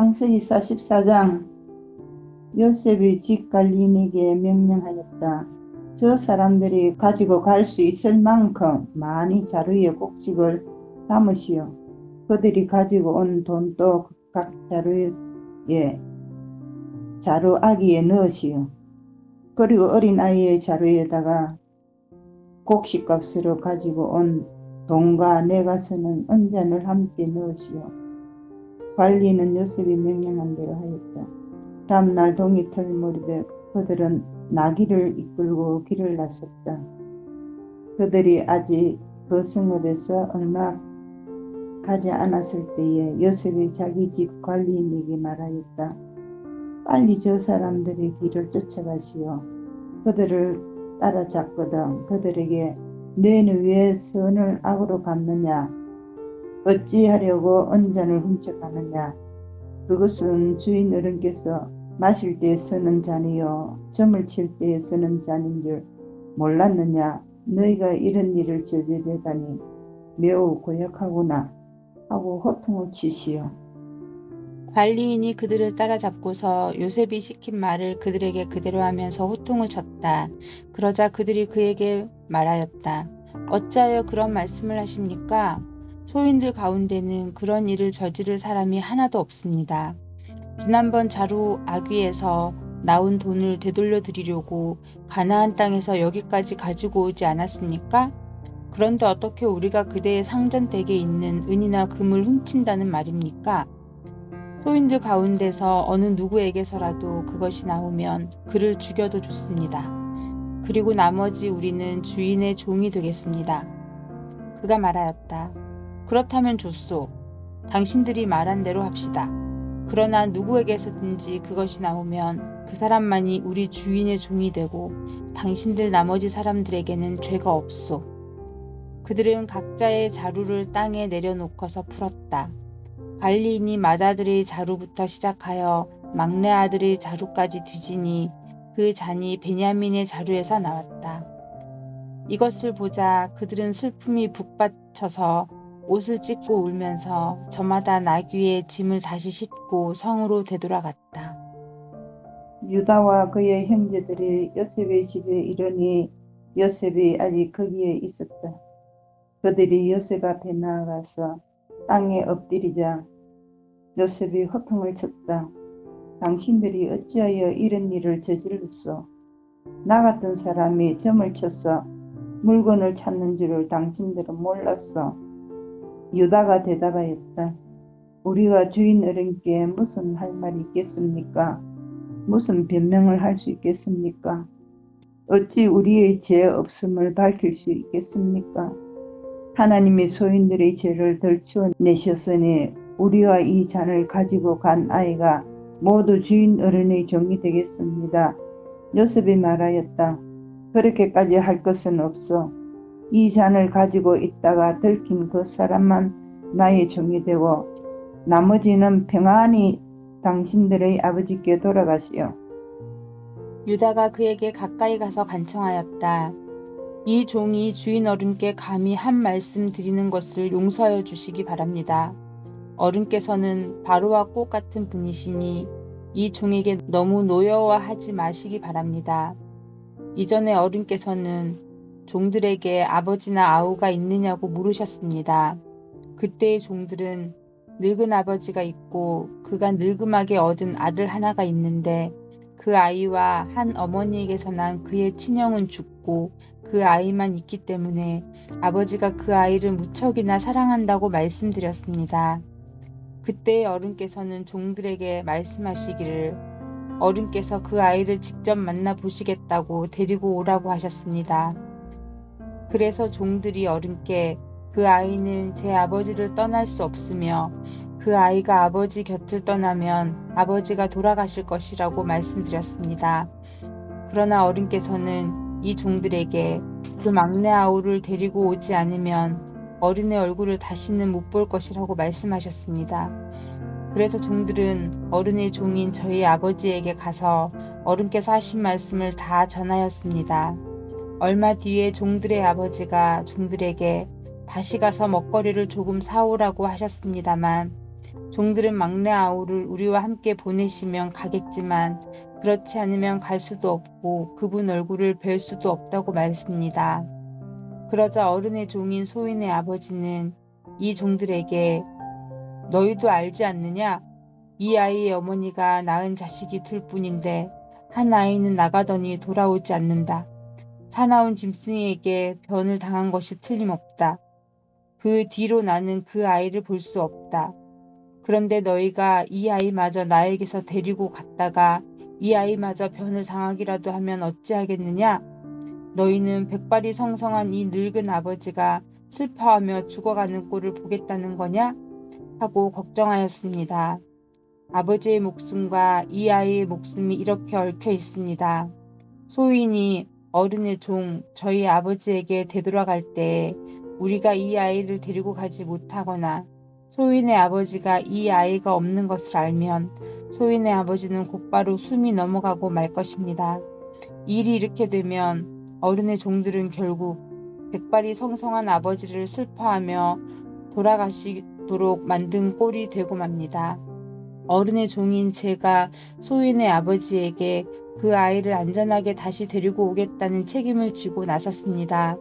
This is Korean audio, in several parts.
창세기 44장. 요셉이 집 관리인에게 명령하였다. 저 사람들이 가지고 갈 수 있을 만큼 많이 자루에 곡식을 담으시오. 그들이 가지고 온 돈도 각 자루에 자루아기에 넣으시오. 그리고 어린아이의 자루에다가 곡식값으로 가지고 온 돈과 내가 쓰는 은잔을 함께 넣으시오. 관리는 요셉이 명령한 대로 하였다. 다음날 동이 털무렵에 그들은 나귀를 이끌고 길을 나섰다. 그들이 아직 그 성읍에서 얼마 가지 않았을 때에 요셉이 자기 집 관리인에게 말하였다. 빨리 저 사람들의 길을 쫓아가시오. 그들을 따라잡거든 그들에게 너희는 왜 선을 악으로 갚느냐? 어찌하려고 은잔을 훔쳐가느냐? 그것은 주인 어른께서 마실 때 쓰는 잔이요 점을 칠 때 쓰는 잔인 줄 몰랐느냐? 너희가 이런 일을 저지르다니 매우 고약하구나 하고 호통을 치시오. 관리인이 그들을 따라잡고서 요셉이 시킨 말을 그들에게 그대로 하면서 호통을 쳤다. 그러자 그들이 그에게 말하였다. 어찌하여 그런 말씀을 하십니까? 소인들 가운데는 그런 일을 저지를 사람이 하나도 없습니다. 지난번 자루 아귀에서 나온 돈을 되돌려 드리려고 가나안 땅에서 여기까지 가지고 오지 않았습니까? 그런데 어떻게 우리가 그대의 상전댁에 있는 은이나 금을 훔친다는 말입니까? 소인들 가운데서 어느 누구에게서라도 그것이 나오면 그를 죽여도 좋습니다. 그리고 나머지 우리는 주인의 종이 되겠습니다. 그가 말하였다. 그렇다면 좋소. 당신들이 말한 대로 합시다. 그러나 누구에게서든지 그것이 나오면 그 사람만이 우리 주인의 종이 되고 당신들 나머지 사람들에게는 죄가 없소. 그들은 각자의 자루를 땅에 내려놓고서 풀었다. 관리인이 맏아들의 자루부터 시작하여 막내 아들의 자루까지 뒤지니 그 잔이 베냐민의 자루에서 나왔다. 이것을 보자 그들은 슬픔이 북받쳐서 옷을 찢고 울면서 저마다 나귀의 짐을 다시 싣고 성으로 되돌아갔다. 유다와 그의 형제들이 요셉의 집에 이르니 요셉이 아직 거기에 있었다. 그들이 요셉 앞에 나아가서 땅에 엎드리자 요셉이 호통을 쳤다. 당신들이 어찌하여 이런 일을 저질렀소? 나 같은 사람이 점을 쳐서 물건을 찾는 줄을 당신들은 몰랐어. 유다가 대답하였다. 우리가 주인 어른께 무슨 할 말이 있겠습니까? 무슨 변명을 할 수 있겠습니까? 어찌 우리의 죄 없음을 밝힐 수 있겠습니까? 하나님이 소인들의 죄를 덜추어내셨으니 우리와 이 잔을 가지고 간 아이가 모두 주인 어른의 종이 되겠습니다. 요셉이 말하였다. 그렇게까지 할 것은 없어. 이 잔을 가지고 있다가 들킨 그 사람만 나의 종이 되고 나머지는 평안히 당신들의 아버지께 돌아가시오. 유다가 그에게 가까이 가서 간청하였다. 이 종이 주인 어른께 감히 한 말씀 드리는 것을 용서하여 주시기 바랍니다. 어른께서는 바로와 꽃 같은 분이시니 이 종에게 너무 노여워하지 마시기 바랍니다. 이전에 어른께서는 종들에게 아버지나 아우가 있느냐고 물으셨습니다. 그때의 종들은 늙은 아버지가 있고 그가 늙음하게 얻은 아들 하나가 있는데 그 아이와 한 어머니에게서 난 그의 친형은 죽고 그 아이만 있기 때문에 아버지가 그 아이를 무척이나 사랑한다고 말씀드렸습니다. 그때의 어른께서는 종들에게 말씀하시기를 어른께서 그 아이를 직접 만나보시겠다고 데리고 오라고 하셨습니다. 그래서 종들이 어른께 그 아이는 제 아버지를 떠날 수 없으며 그 아이가 아버지 곁을 떠나면 아버지가 돌아가실 것이라고 말씀드렸습니다. 그러나 어른께서는 이 종들에게 그 막내 아우를 데리고 오지 않으면 어른의 얼굴을 다시는 못 볼 것이라고 말씀하셨습니다. 그래서 종들은 어른의 종인 저희 아버지에게 가서 어른께서 하신 말씀을 다 전하였습니다. 얼마 뒤에 종들의 아버지가 종들에게 다시 가서 먹거리를 조금 사오라고 하셨습니다만 종들은 막내 아우를 우리와 함께 보내시면 가겠지만 그렇지 않으면 갈 수도 없고 그분 얼굴을 뵐 수도 없다고 말했습니다. 그러자 어른의 종인 소인의 아버지는 이 종들에게 너희도 알지 않느냐? 이 아이의 어머니가 낳은 자식이 둘 뿐인데 한 아이는 나가더니 돌아오지 않는다. 사나운 짐승에게 변을 당한 것이 틀림없다. 그 뒤로 나는 그 아이를 볼 수 없다. 그런데 너희가 이 아이마저 나에게서 데리고 갔다가 이 아이마저 변을 당하기라도 하면 어찌하겠느냐? 너희는 백발이 성성한 이 늙은 아버지가 슬퍼하며 죽어가는 꼴을 보겠다는 거냐? 하고 걱정하였습니다. 아버지의 목숨과 이 아이의 목숨이 이렇게 얽혀 있습니다. 소인이 어른의 종 저희 아버지에게 되돌아갈 때 우리가 이 아이를 데리고 가지 못하거나 소인의 아버지가 이 아이가 없는 것을 알면 소인의 아버지는 곧바로 숨이 넘어가고 말 것입니다. 일이 이렇게 되면 어른의 종들은 결국 백발이 성성한 아버지를 슬퍼하며 돌아가시도록 만든 꼴이 되고 맙니다. 어른의 종인 제가 소인의 아버지에게 그 아이를 안전하게 다시 데리고 오겠다는 책임을 지고 나섰습니다.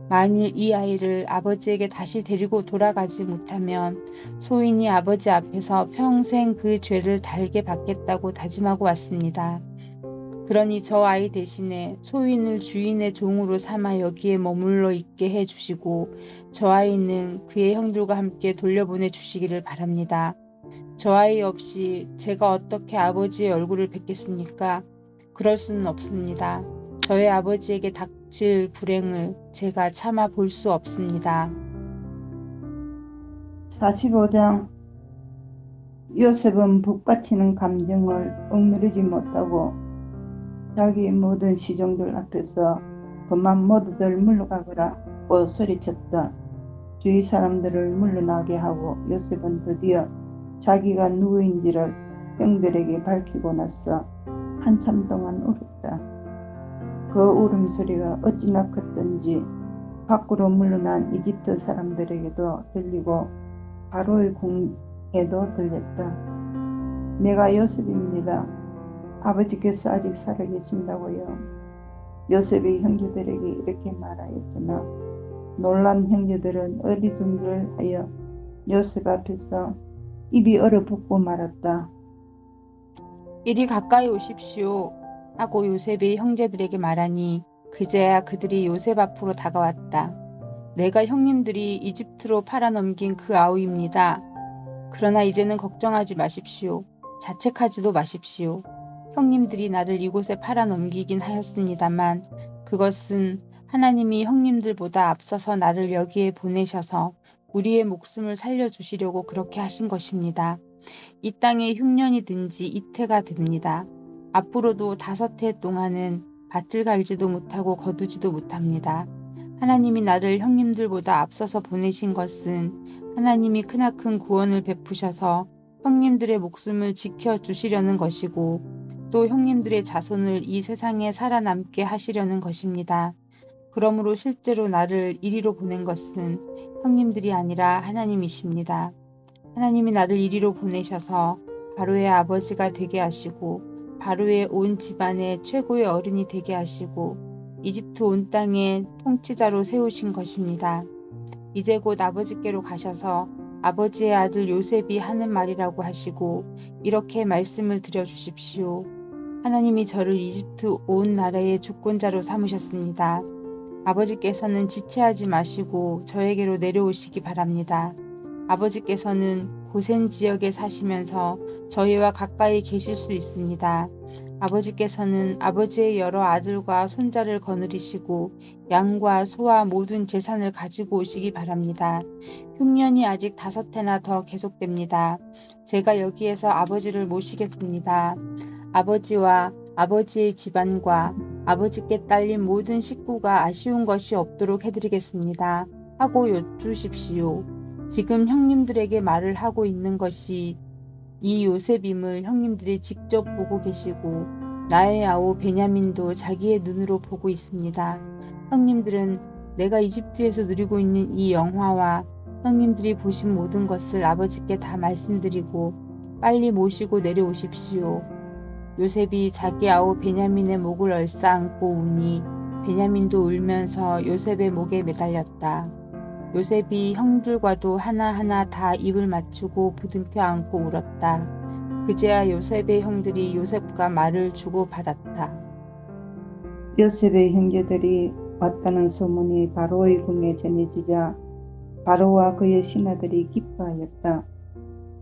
만일 이 아이를 아버지에게 다시 데리고 돌아가지 못하면 소인이 아버지 앞에서 평생 그 죄를 달게 받겠다고 다짐하고 왔습니다. 그러니 저 아이 대신에 소인을 주인의 종으로 삼아 여기에 머물러 있게 해주시고 저 아이는 그의 형들과 함께 돌려보내 주시기를 바랍니다. 저 아이 없이 제가 어떻게 아버지의 얼굴을 뵙겠습니까? 그럴 수는 없습니다. 저의 아버지에게 닥칠 불행을 제가 참아 볼 수 없습니다. 45장 요셉은 북받치는 감정을 억누르지 못하고 자기 모든 시종들 앞에서 그만 모두들 물러가거라고 소리쳤다. 주위 사람들을 물러나게 하고 요셉은 드디어 자기가 누구인지를 형들에게 밝히고 나서 한참 동안 울었다. 그 울음소리가 어찌나 컸던지 밖으로 물러난 이집트 사람들에게도 들리고 바로의 궁에도 들렸다. 내가 요셉입니다. 아버지께서 아직 살아계신다고요. 요셉이 형제들에게 이렇게 말하였으나 놀란 형제들은 어리둥절하여 요셉 앞에서 입이 얼어붙고 말았다. 이리 가까이 오십시오 하고 요셉이 형제들에게 말하니 그제야 그들이 요셉 앞으로 다가왔다. 내가 형님들이 이집트로 팔아넘긴 그 아우입니다. 그러나 이제는 걱정하지 마십시오. 자책하지도 마십시오. 형님들이 나를 이곳에 팔아넘기긴 하였습니다만 그것은 하나님이 형님들보다 앞서서 나를 여기에 보내셔서 우리의 목숨을 살려주시려고 그렇게 하신 것입니다. 이 땅에 흉년이 든 지 이태가 됩니다. 앞으로도 5해 동안은 밭을 갈지도 못하고 거두지도 못합니다. 하나님이 나를 형님들보다 앞서서 보내신 것은 하나님이 크나큰 구원을 베푸셔서 형님들의 목숨을 지켜주시려는 것이고 또 형님들의 자손을 이 세상에 살아남게 하시려는 것입니다. 그러므로 실제로 나를 이리로 보낸 것은 형님들이 아니라 하나님이십니다. 하나님이 나를 이리로 보내셔서 바로의 아버지가 되게 하시고 바로의 온 집안의 최고의 어른이 되게 하시고 이집트 온 땅의 통치자로 세우신 것입니다. 이제 곧 아버지께로 가셔서 아버지의 아들 요셉이 하는 말이라고 하시고 이렇게 말씀을 드려주십시오. 하나님이 저를 이집트 온 나라의 주권자로 삼으셨습니다. 아버지께서는 지체하지 마시고 저에게로 내려오시기 바랍니다. 아버지께서는 고센 지역에 사시면서 저희와 가까이 계실 수 있습니다. 아버지께서는 아버지의 여러 아들과 손자를 거느리시고 양과 소와 모든 재산을 가지고 오시기 바랍니다. 흉년이 아직 5해나 더 계속됩니다. 제가 여기에서 아버지를 모시겠습니다. 아버지와 아버지의 집안과 아버지께 딸린 모든 식구가 아쉬운 것이 없도록 해드리겠습니다. 하고 여쭈십시오. 지금 형님들에게 말을 하고 있는 것이 이 요셉임을 형님들이 직접 보고 계시고 나의 아우 베냐민도 자기의 눈으로 보고 있습니다. 형님들은 내가 이집트에서 누리고 있는 이 영화와 형님들이 보신 모든 것을 아버지께 다 말씀드리고 빨리 모시고 내려오십시오. 요셉이 자기 아우 베냐민의 목을 얼싸안고 우니 베냐민도 울면서 요셉의 목에 매달렸다. 요셉이 형들과도 하나하나 다 입을 맞추고 부둥켜 안고 울었다. 그제야 요셉의 형들이 요셉과 말을 주고받았다. 요셉의 형제들이 왔다는 소문이 바로의 궁에 전해지자 바로와 그의 신하들이 기뻐하였다.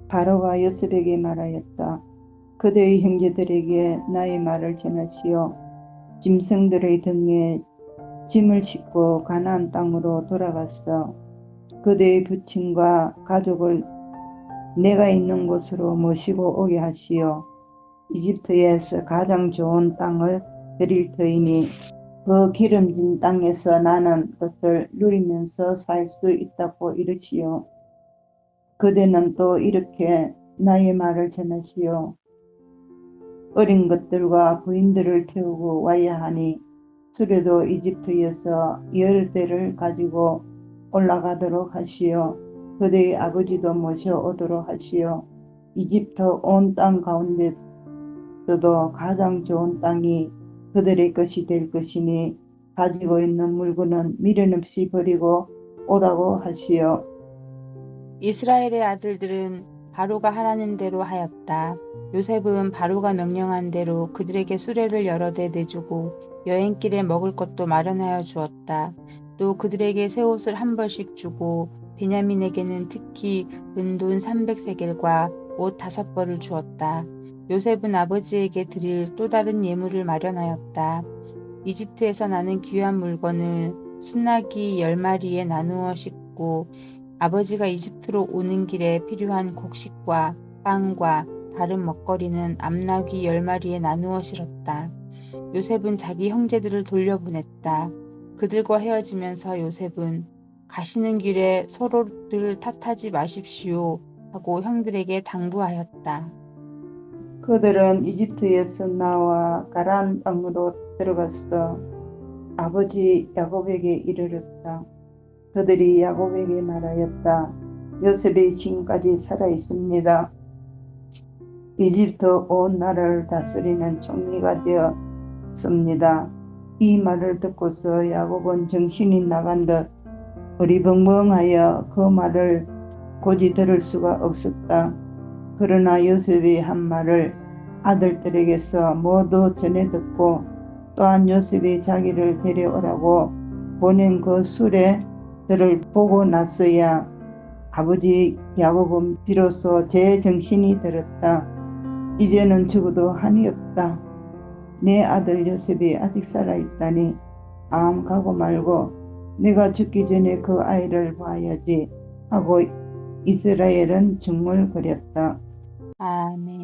바로가 요셉에게 말하였다. 그대의 형제들에게 나의 말을 전하시오. 짐승들의 등에 짐을 싣고 가나안 땅으로 돌아갔어. 그대의 부친과 가족을 내가 있는 곳으로 모시고 오게 하시오. 이집트에서 가장 좋은 땅을 드릴 터이니 그 기름진 땅에서 나는 것을 누리면서 살 수 있다고 이르시오. 그대는 또 이렇게 나의 말을 전하시오. 어린 것들과 부인들을 태우고 와야 하니 수레도 이집트에서 10대를 가지고 올라가도록 하시오. 그대의 아버지도 모셔오도록 하시오. 이집트 온 땅 가운데서도 가장 좋은 땅이 그들의 것이 될 것이니 가지고 있는 물건은 미련 없이 버리고 오라고 하시오. 이스라엘의 아들들은 바로가 하라는 대로 하였다. 요셉은 바로가 명령한 대로 그들에게 수레를 여러 대 내주고 여행길에 먹을 것도 마련하여 주었다. 또 그들에게 새 옷을 한 벌씩 주고 베냐민에게는 특히 은돈 300세겔과 옷 5벌을 주었다. 요셉은 아버지에게 드릴 또 다른 예물을 마련하였다. 이집트에서 나는 귀한 물건을 순나기 10마리에 나누어 싣고 아버지가 이집트로 오는 길에 필요한 곡식과 빵과 다른 먹거리는 암나귀 10마리에 나누어 실었다. 요셉은 자기 형제들을 돌려보냈다. 그들과 헤어지면서 요셉은 가시는 길에 서로들 탓하지 마십시오 하고 형들에게 당부하였다. 그들은 이집트에서 나와 가나안 땅으로 들어갔어. 아버지 야곱에게 이르렀다. 그들이 야곱에게 말하였다. 요셉이 지금까지 살아 있습니다. 이집트 온 나라를 다스리는 총리가 되었습니다. 이 말을 듣고서 야곱은 정신이 나간 듯 어리벙벙하여 그 말을 고지 들을 수가 없었다. 그러나 요셉이 한 말을 아들들에게서 모두 전해 듣고 또한 요셉이 자기를 데려오라고 보낸 그 수레들을 보고 나서야 아버지 야곱은 비로소 제 정신이 들었다. 이제는 죽어도 한이 없다. 내 아들 요셉이 아직 살아있다니 마음 가고 말고 내가 죽기 전에 그 아이를 봐야지 하고 이스라엘은 중얼거렸다. 아멘.